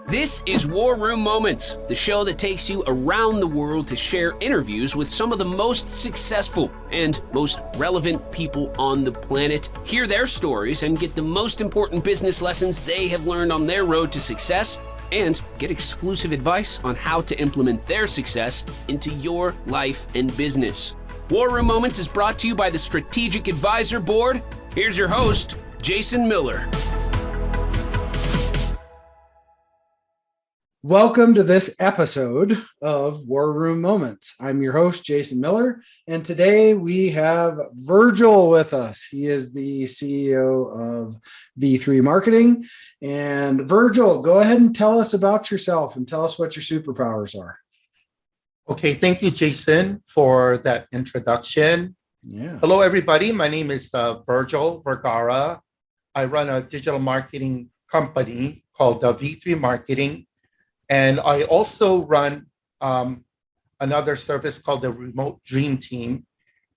This is War Room Moments, the show that takes you around the world to share interviews with some of the most successful and most relevant people on the planet, hear their stories, and get the most important business lessons they have learned on their road to success, and get exclusive advice on how to implement their success into your life and business. War Room Moments is brought to you by the Strategic Advisor Board. Here's your host, Jason Miller. Welcome to this episode of War Room Moments. I'm your host, Jason Miller, and today we have Virgil with us. He is the CEO of VeeThree Marketing. And Virgil, go ahead and tell us about yourself and tell us what your superpowers are. Okay, thank you, Jason, for that introduction. Yeah. Hello, everybody. My name is Virgil Vergara. I run a digital marketing company called VeeThree Marketing. And I also run another service called the Remote Dream Team.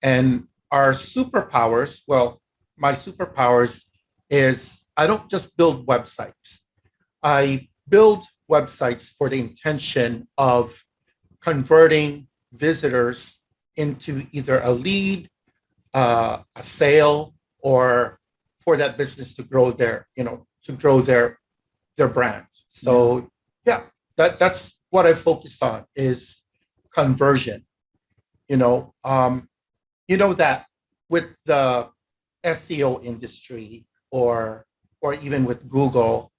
And our superpowers, well, my superpowers is I don't just build websites. I build websites for the intention of converting visitors into either a lead, a sale, or for that business to grow their brand. So yeah. That's what I focus on is conversion. You know that with the SEO industry or even with Google,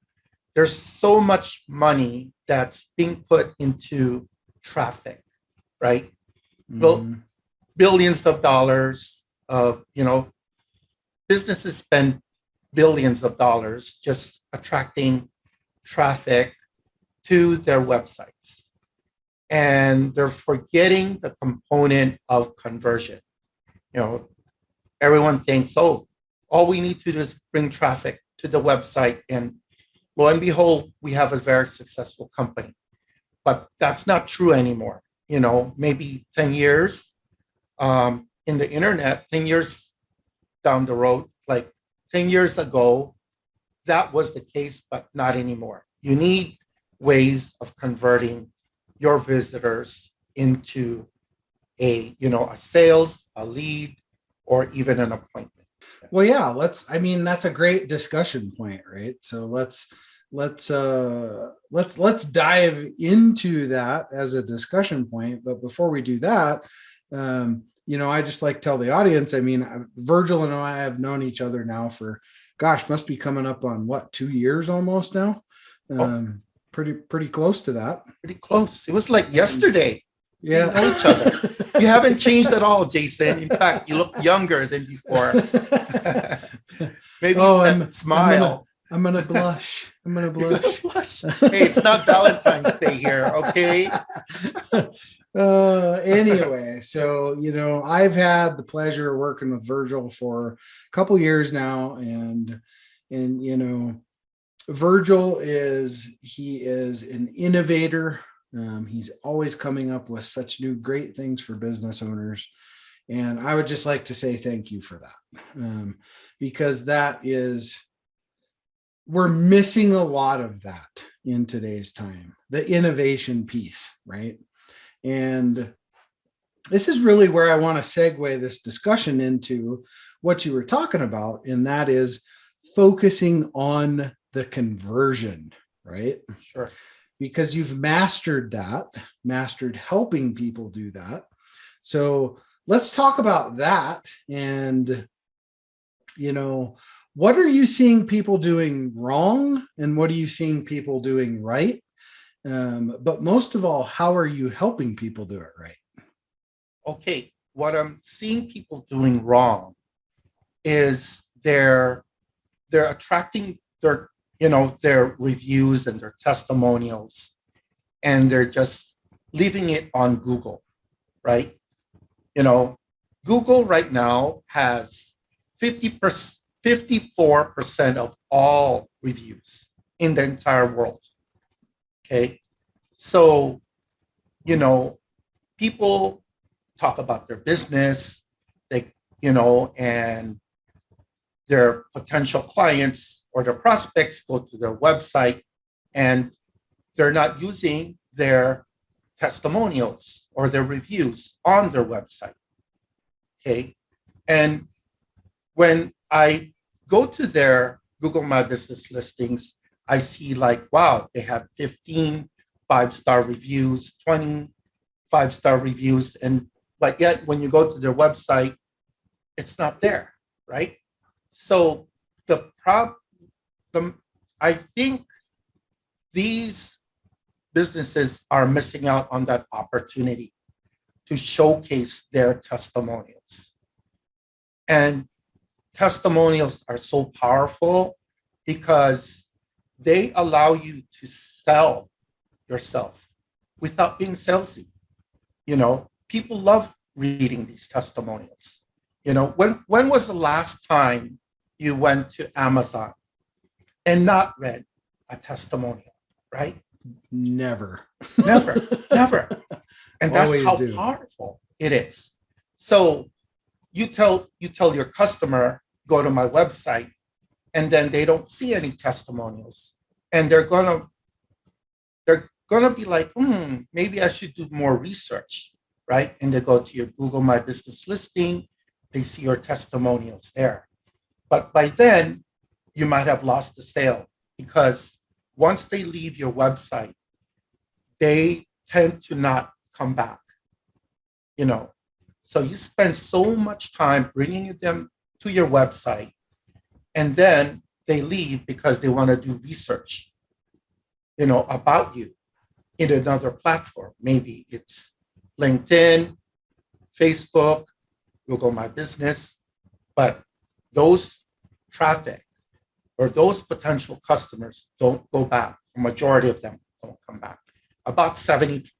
there's so much money that's being put into traffic, right? Well, billions of dollars of, businesses spend billions of dollars just attracting traffic to their websites, and they're forgetting the component of conversion. Everyone thinks, oh, all we need to do is bring traffic to the website, and lo and behold, we have a very successful company. But that's not true anymore. Maybe 10 years in the internet, 10 years down the road, like 10 years ago, that was the case, but not anymore. You need ways of converting your visitors into a sales, a lead, or even an appointment. Well, yeah, that's a great discussion point, right? So let's dive into that as a discussion point. But before we do that, I just like to tell the audience, Virgil and I have known each other now for, must be coming up on 2 years almost now. Pretty close to that. Pretty close. It was like yesterday. Yeah. We know each other. You haven't changed at all, Jason. In fact, you look younger than before. Maybe it's that smile. I'm gonna blush. Blush. Hey, it's not Valentine's Day here, okay? Anyway, so I've had the pleasure of working with Virgil for a couple years now, and Virgil is an innovator. He's always coming up with such new great things for business owners. And I would just like to say thank you for that, because we're missing a lot of that in today's time, the innovation piece, right? And this is really where I want to segue this discussion into what you were talking about, and that is focusing on the conversion, right? Sure. Because you've mastered helping people do that. So let's talk about that. And, what are you seeing people doing wrong? And what are you seeing people doing right? But most of all, how are you helping people do it right? Okay. What I'm seeing people doing wrong is they're attracting their reviews and their testimonials, and they're just leaving it on Google, right? Google right now has 54% of all reviews in the entire world. Okay. So, people talk about their business, and their potential clients or their prospects go to their website, and they're not using their testimonials or their reviews on their website. Okay. And when I go to their Google My Business listings, I see like, wow, they have 15 5-star reviews, 20 5-star reviews. But yet when you go to their website, it's not there, right? So I think these businesses are missing out on that opportunity to showcase their testimonials. And testimonials are so powerful because they allow you to sell yourself without being salesy. People love reading these testimonials. When was the last time you went to Amazon and not read a testimonial, right? Never. Never. And that's Always how do. powerful it is. So you tell your customer, go to my website, and then they don't see any testimonials. And they're gonna be like, maybe I should do more research, right? And they go to your Google My Business listing, they see your testimonials there. But by then, you might have lost the sale because once they leave your website, they tend to not come back. So you spend so much time bringing them to your website, and then they leave because they want to do research, about you in another platform. Maybe it's LinkedIn, Facebook, Google My Business, but those traffic or those potential customers don't go back. A majority of them don't come back. About 70%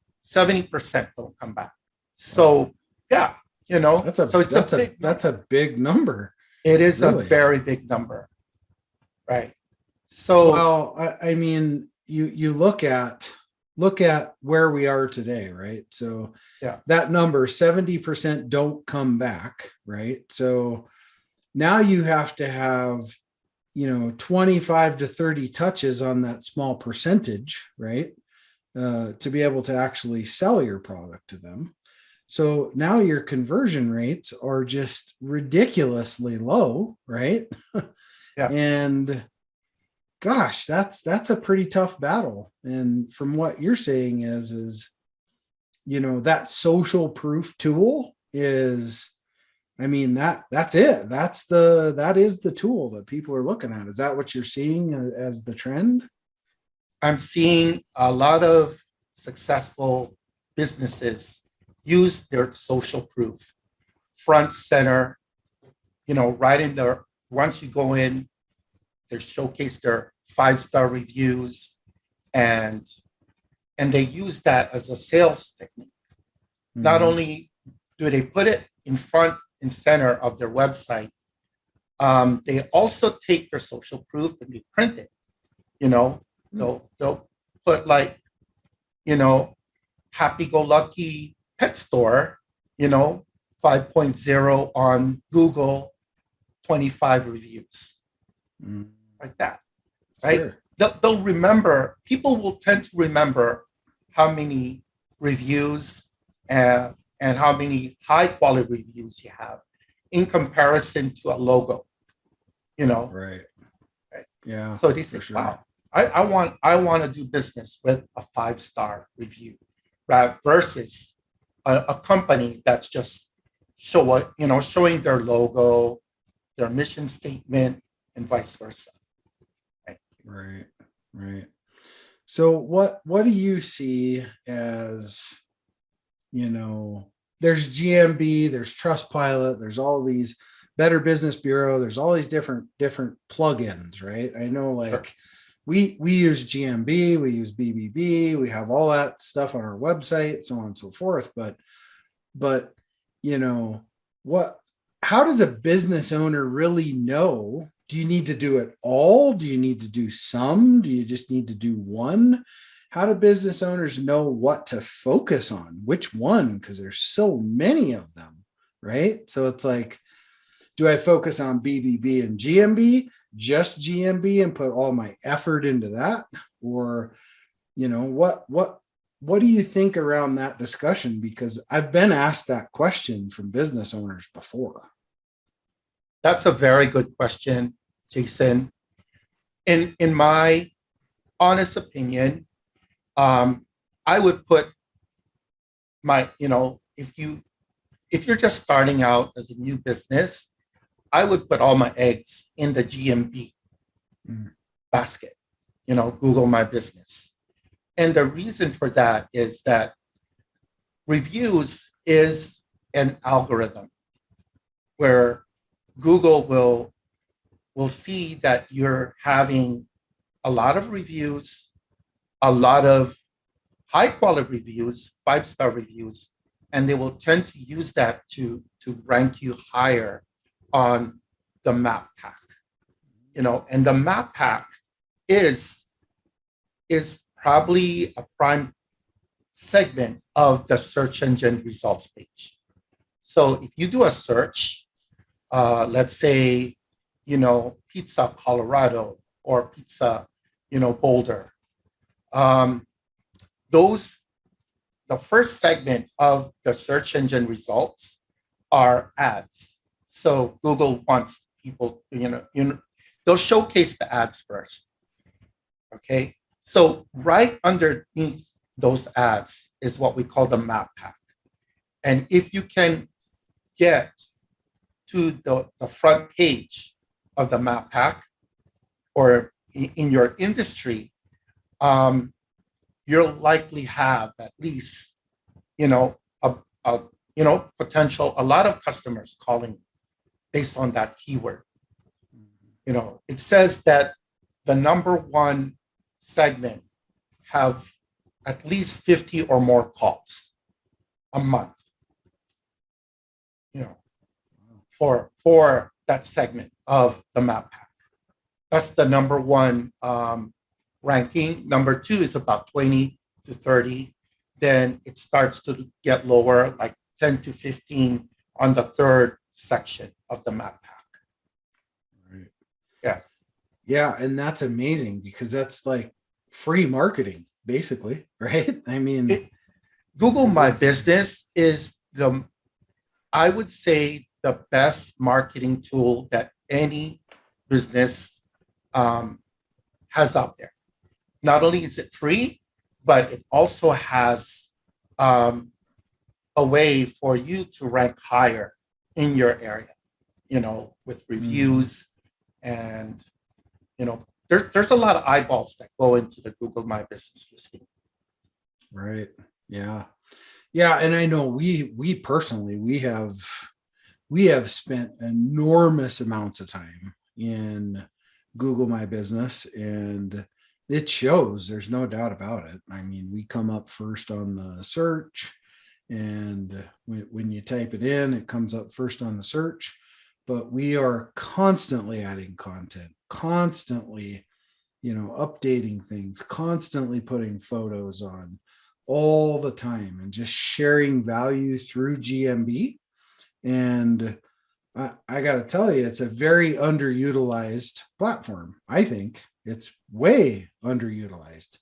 don't come back. So yeah, that's a big number. It is really. A very big number, right? So well, I mean, you look at where we are today, right? So yeah, that number 70% don't come back, right? So now you have to have 25 to 30 touches on that small percentage, right? To be able to actually sell your product to them. So now your conversion rates are just ridiculously low, right? Yeah. And gosh, that's a pretty tough battle. And from what you're saying is that social proof tool is, I mean, that's it. That is the tool that people are looking at. Is that what you're seeing as the trend? I'm seeing a lot of successful businesses use their social proof front center, right in there. Once you go in, they showcase their 5-star reviews and they use that as a sales technique. Mm-hmm. Not only do they put it in front and center of their website, they also take their social proof and they print it. They'll put like, happy-go-lucky pet store, 5.0 on Google, 25 reviews, like that, right? Sure. They'll remember, people will tend to remember how many reviews and how many high-quality reviews you have in comparison to a logo, Right. Yeah. So they say, sure. Wow, I want to do business with a 5-star review, right? Versus a company that's just showing their logo, their mission statement, and vice versa. Right. So what do you see as, there's GMB, there's Trustpilot, there's all these Better Business Bureau, there's all these different plugins, right? I know like sure. we use GMB, we use BBB, we have all that stuff on our website, so on and so forth. But how does a business owner really know? Do you need to do it all? Do you need to do some? Do you just need to do one? How do business owners know what to focus on? Which one? Because there's so many of them, right? So it's like, do I focus on BBB and GMB, just GMB, and put all my effort into that? Or, what do you think around that discussion? Because I've been asked that question from business owners before. That's a very good question, Jason. In my honest opinion, I would put if you're just starting out as a new business, I would put all my eggs in the GMB basket, Google My Business. And the reason for that is that reviews is an algorithm where Google will see that you're having a lot of reviews, a lot of high quality reviews, 5-star reviews, and they will tend to use that to rank you higher on the map pack. And the map pack is probably a prime segment of the search engine results page. So if you do a search, let's say, pizza Colorado or pizza, Boulder, the first segment of the search engine results are ads. So Google wants people, they'll showcase the ads first. Okay. So right underneath those ads is what we call the map pack. And if you can get to the front page of the map pack, or in your industry, you'll likely have at least, potential, a lot of customers calling based on that keyword. It says that the number one segment have at least 50 or more calls a month, for that segment of the map pack. That's the number one ranking. Number two is about 20 to 30. Then it starts to get lower, like 10 to 15 on the third section of the map pack. Right. Yeah. Yeah. And that's amazing because that's like free marketing, basically, right? I mean, Google My Business is I would say, the best marketing tool that any business has out there. Not only is it free, but it also has a way for you to rank higher in your area, with reviews and, there's a lot of eyeballs that go into the Google My Business listing. Right. Yeah. Yeah. And I know we personally, we have spent enormous amounts of time in Google My Business, and it shows. There's no doubt about it. I mean, we come up first on the search, and when you type it in, it comes up first on the search. But we are constantly adding content, constantly, updating things, constantly putting photos on all the time, and just sharing value through GMB. And I got to tell you, it's a very underutilized platform. I think it's way underutilized.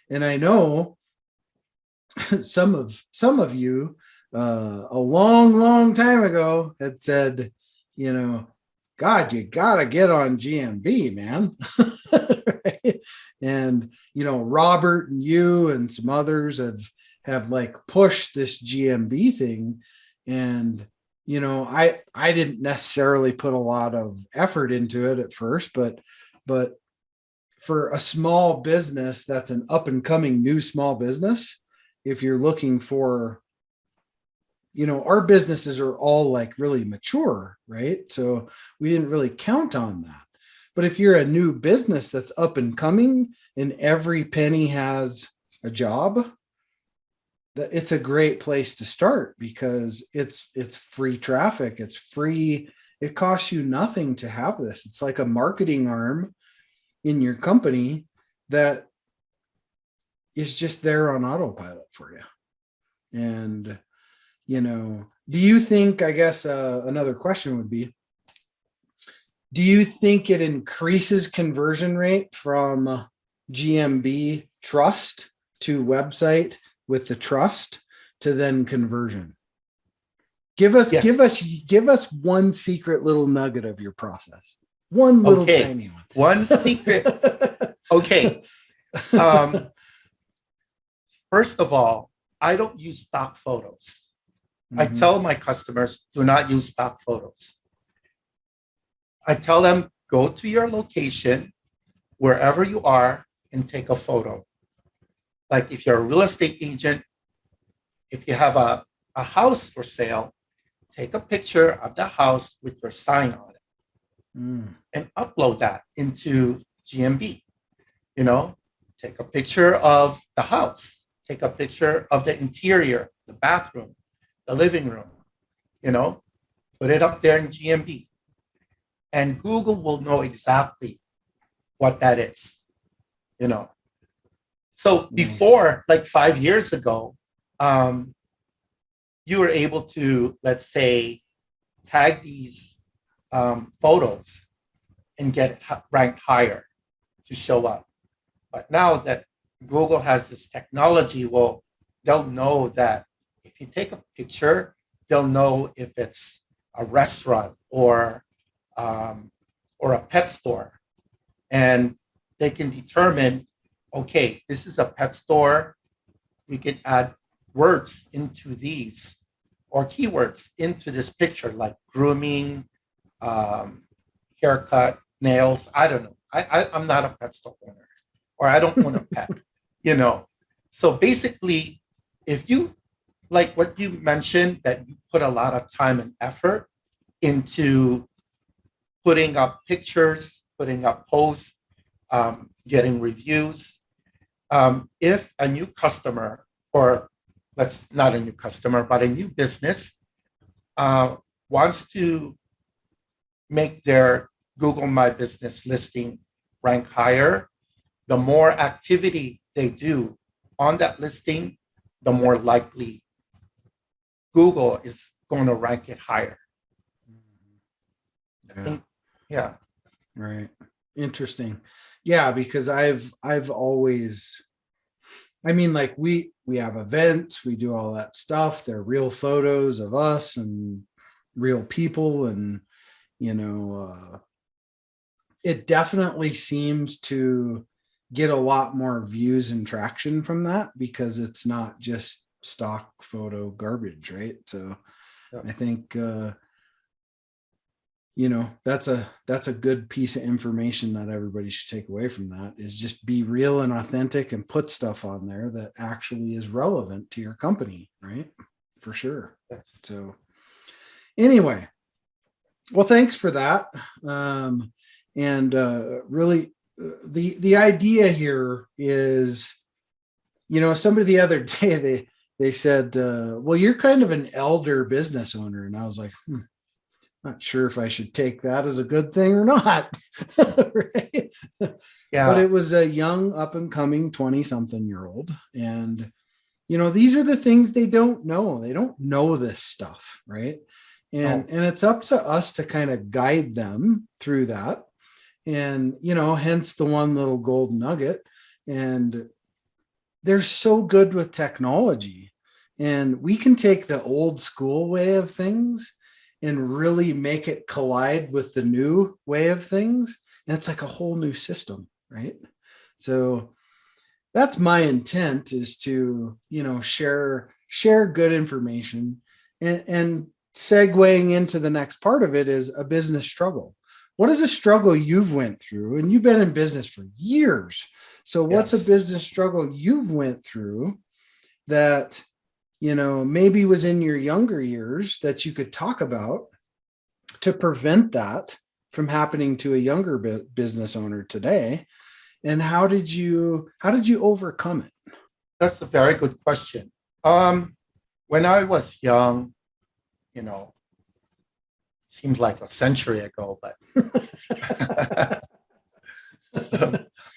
And I know some of you a long time ago had said, God, you got to get on GMB, man. Right? And, Robert and you and some others have like pushed this GMB thing. And, I didn't necessarily put a lot of effort into it at first, but for a small business that's an up and coming new small business, if you're looking for, our businesses are all like really mature, right? So we didn't really count on that. But if you're a new business that's up and coming and every penny has a job, it's a great place to start because it's free traffic. It's free. It costs you nothing to have this. It's like a marketing arm in your company that is just there on autopilot for you. And, do you think, I guess another question would be, do you think it increases conversion rate from GMB trust to website with the trust to then conversion. Give us one secret little nugget of your process. One little tiny one. One secret. Okay. First of all, I don't use stock photos. I tell my customers, do not use stock photos. I tell them, go to your location, wherever you are, and take a photo. Like if you're a real estate agent, if you have a house for sale, take a picture of the house with your sign on it and upload that into GMB. You know, take a picture of the house, take a picture of the interior, the bathroom, the living room, you know, put it up there in GMB. And Google will know exactly what that is, you know. So before, like 5 years ago, you were able to, let's say, tag these photos and get it ranked higher to show up. But now that Google has this technology, well, they'll know that if you take a picture, they'll know if it's a restaurant or a pet store. And they can determine, okay, this is a pet store. We can add words into these or keywords into this picture, like grooming, haircut, nails. I don't know. I'm not a pet store owner, or I don't own a pet, you know. So basically, if you, like what you mentioned, that you put a lot of time and effort into putting up pictures, putting up posts, getting reviews. If a new customer, or let's not a new customer, but a new business wants to make their Google My Business listing rank higher, the more activity they do on that listing, the more likely Google is going to rank it higher. Yeah. Right. Interesting. Yeah, because I've always, I mean, like we have events, we do all that stuff. They're real photos of us and real people, and you know, it definitely seems to get a lot more views and traction from that because it's not just stock photo garbage, right? So yeah. I think you know, that's a good piece of information that everybody should take away from that, is just be real and authentic and put stuff on there that actually is relevant to your company, right? For sure. Yes. So anyway, well, thanks for that. Really the idea here is, you know, somebody the other day, they said, well, you're kind of an elder business owner. And I was like, not sure if I should take that as a good thing or not. Right? Yeah. But it was a young up and coming 20-something-year-old. And, you know, these are the things they don't know. They don't know this stuff. Right. And it's up to us to kind of guide them through that. And, you know, hence the one little gold nugget. And they're so good with technology. And we can take the old school way of things and really make it collide with the new way of things. And it's like a whole new system, right? So that's my intent, is to, you know, share good information. And segueing into the next part of it is a business struggle. What is a struggle you've went through? And you've been in business for years. So what's a business struggle you've went through that, you know, maybe was in your younger years that you could talk about to prevent that from happening to a younger business owner today? And how did you overcome it? That's a very good question. When I was young, you know, seems like a century ago, but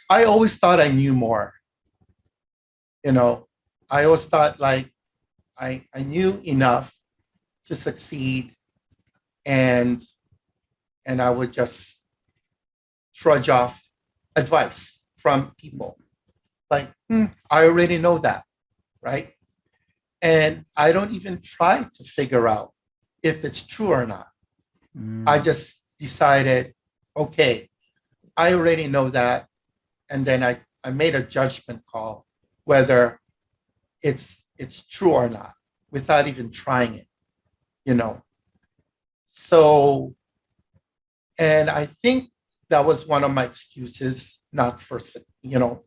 I always thought I knew more. You know, I always thought like I knew enough to succeed, and I would just trudge off advice from people. like, I already know that, right? And I don't even try to figure out if it's true or not. I just decided, okay, I already know that. And then I made a judgment call whether it's true or not without even trying it, you know. So, and I think that was one of my excuses not for, you know,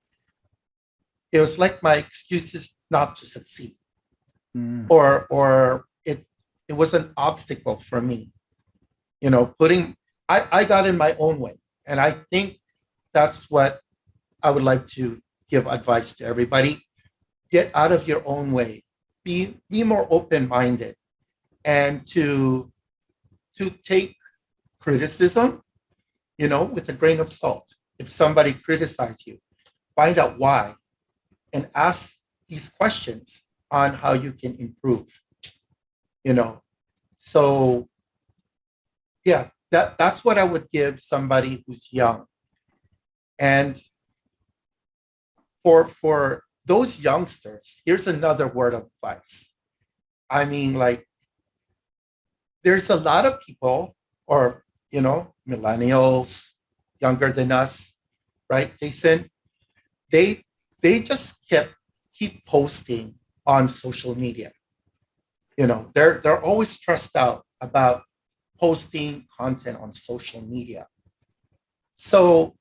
it was like my excuses not to succeed, or it was an obstacle for me, you know, I got in my own way. And I think that's what I would like to give advice to everybody. Get out of your own way. Be more open-minded, and to take criticism, you know, with a grain of salt. If somebody criticizes you, find out why and ask these questions on how you can improve, you know. So yeah, that's what I would give somebody who's young. And for those youngsters, here's another word of advice. I mean, like, there's a lot of people, or, you know, millennials, younger than us, right, Jason? They just keep posting on social media. You know, they're always stressed out about posting content on social media. So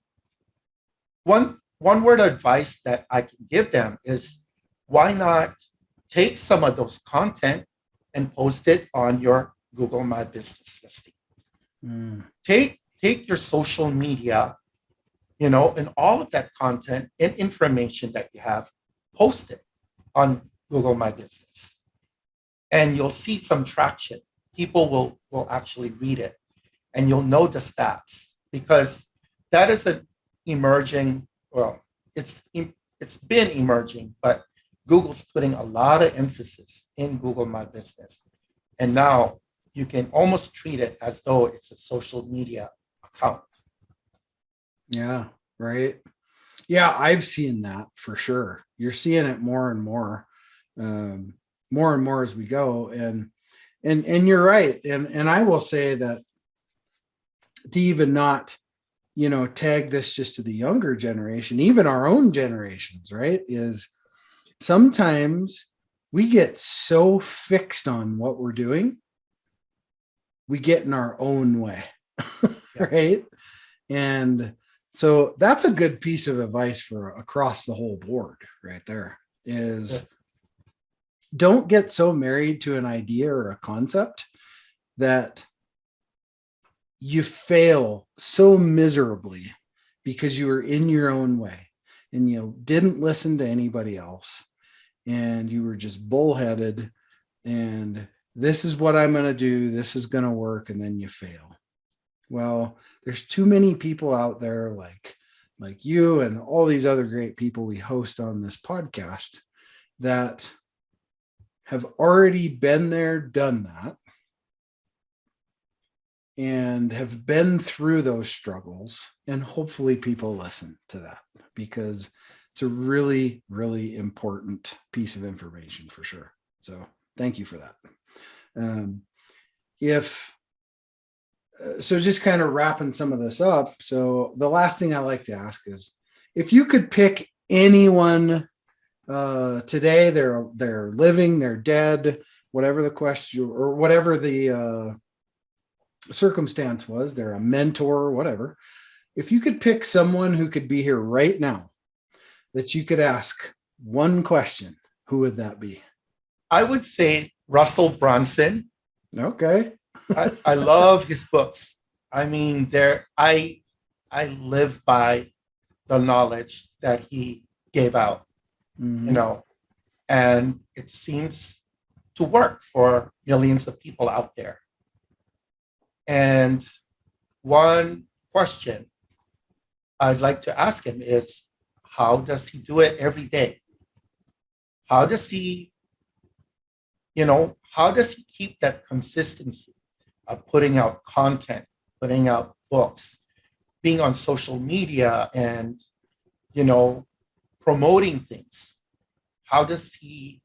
one word of advice that I can give them is, why not take some of those content and post it on your Google My Business listing? Take your social media, you know, and all of that content and information that you have, post it on Google My Business, and you'll see some traction. People will actually read it, and you'll know the stats, because that is an emerging, well, it's been emerging, but Google's putting a lot of emphasis in Google My Business. And now you can almost treat it as though it's a social media account. Yeah, right. Yeah, I've seen that for sure. You're seeing it more and more as we go. And you're right. And I will say that, to even not, you know, tag this just to the younger generation, even our own generations, right, is sometimes we get so fixed on what we're doing, we get in our own way, right? And so that's a good piece of advice for across the whole board right there, is don't get so married to an idea or a concept that you fail so miserably because you were in your own way and you didn't listen to anybody else, and you were just bullheaded, and this is what I'm going to do, this is going to work, and then you fail. Well, there's too many people out there like you and all these other great people we host on this podcast that have already been there, done that, and have been through those struggles. And hopefully people listen to that, because it's a really, really important piece of information for sure. So thank you for that. So just kind of wrapping some of this up. So the last thing I like to ask is, if you could pick anyone today, they're living, they're dead, whatever the question or whatever the circumstance was, they're a mentor, whatever. If you could pick someone who could be here right now that you could ask one question, who would that be? I would say Russell Brunson. Okay. I love his books. I mean, I live by the knowledge that he gave out, you know, and it seems to work for millions of people out there. And one question I'd like to ask him is, how does he do it every day? How does he, you know, how does he keep that consistency of putting out content, putting out books, being on social media, and, you know, promoting things, how does he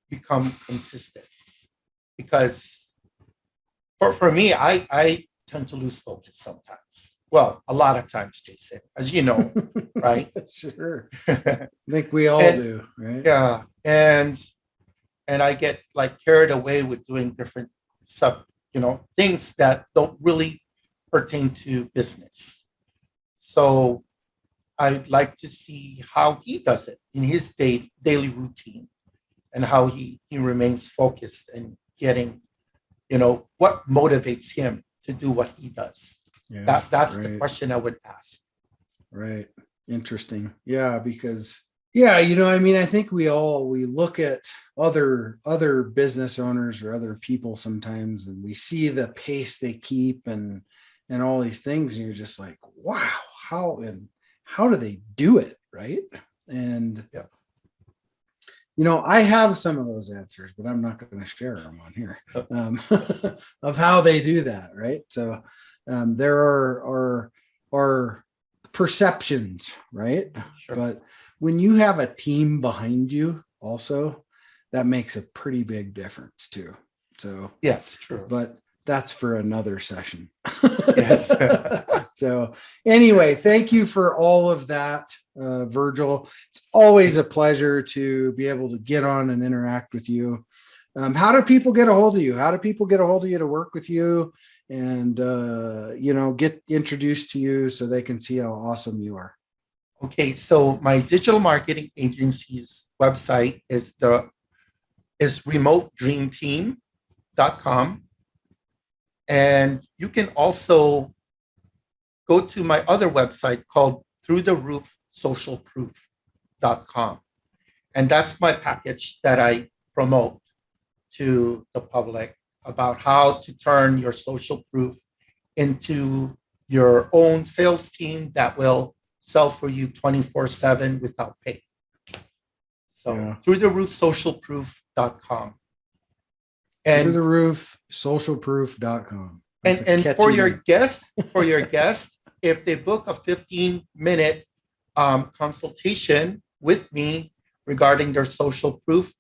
become consistent? Because for me, I tend to lose focus sometimes. Well, a lot of times, Jason, as you know, right? Sure. I think we all do, right? Yeah. And I get like carried away with doing different things that don't really pertain to business. So I'd like to see how he does it in his daily routine and how he remains focused and getting, what motivates him to do what he does. Yeah, that's right. the question I would ask. Right. Interesting. Yeah, because I think we look at other business owners or other people sometimes, and we see the pace they keep and all these things, and you're just like, wow, how do they do it, right? And yeah. I have some of those answers, but I'm not going to share them on here of how they do that, right? So there are perceptions, right? Sure. But when you have a team behind you also, that makes a pretty big difference too. So yes, true. But that's for another session. Yes. So anyway, thank you for all of that, Virgil. It's always a pleasure to be able to get on and interact with you. How do people get a hold of you? How do people get a hold of you to work with you and, get introduced to you so they can see how awesome you are? Okay, so my digital marketing agency's website is remotedreamteam.com. And you can also go to my other website called throughtheroofsocialproof.com. And that's my package that I promote to the public about how to turn your social proof into your own sales team that will sell for you 24/7 without pay. So throughtheroofsocialproof.com. And throughtheroofsocialproof.com. And for your guest, if they book a 15-minute consultation with me regarding their social proof,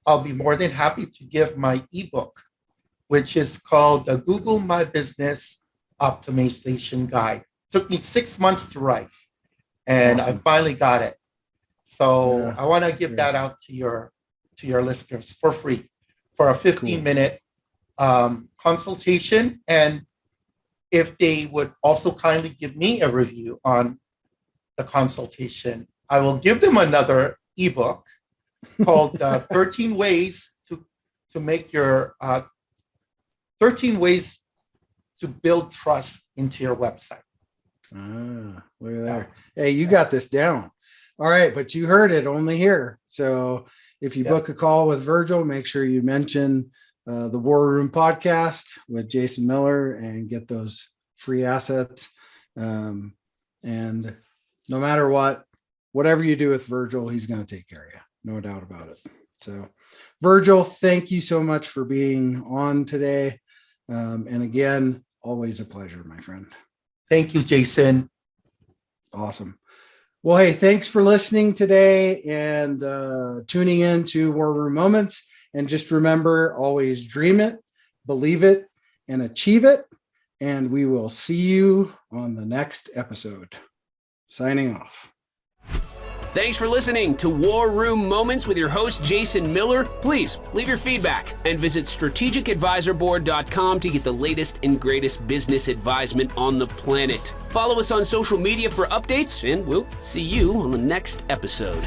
I'll be more than happy to give my ebook, which is called the Google My Business Optimization Guide. It took me 6 months to write, and awesome. I finally got it. So yeah, I want to give that out to your listeners for free for a 15-minute consultation. And if they would also kindly give me a review on the consultation, I will give them another ebook called 13 Ways to Make Your 13 Ways to Build Trust into Your Website. Ah, look at that. Hey, you got this down. All right, but you heard it only here. So if you book a call with Virgil, make sure you mention the War Room podcast with Jason Miller and get those free assets. And no matter whatever you do with Virgil, he's going to take care of you. No doubt about it. So Virgil, thank you so much for being on today. And again, always a pleasure, my friend. Thank you, Jason. Awesome. Well, hey, thanks for listening today and tuning in to War Room Moments. And just remember, always dream it, believe it, and achieve it. And we will see you on the next episode. Signing off. Thanks for listening to War Room Moments with your host, Jason Miller. Please leave your feedback and visit strategicadvisorboard.com to get the latest and greatest business advisement on the planet. Follow us on social media for updates, and we'll see you on the next episode.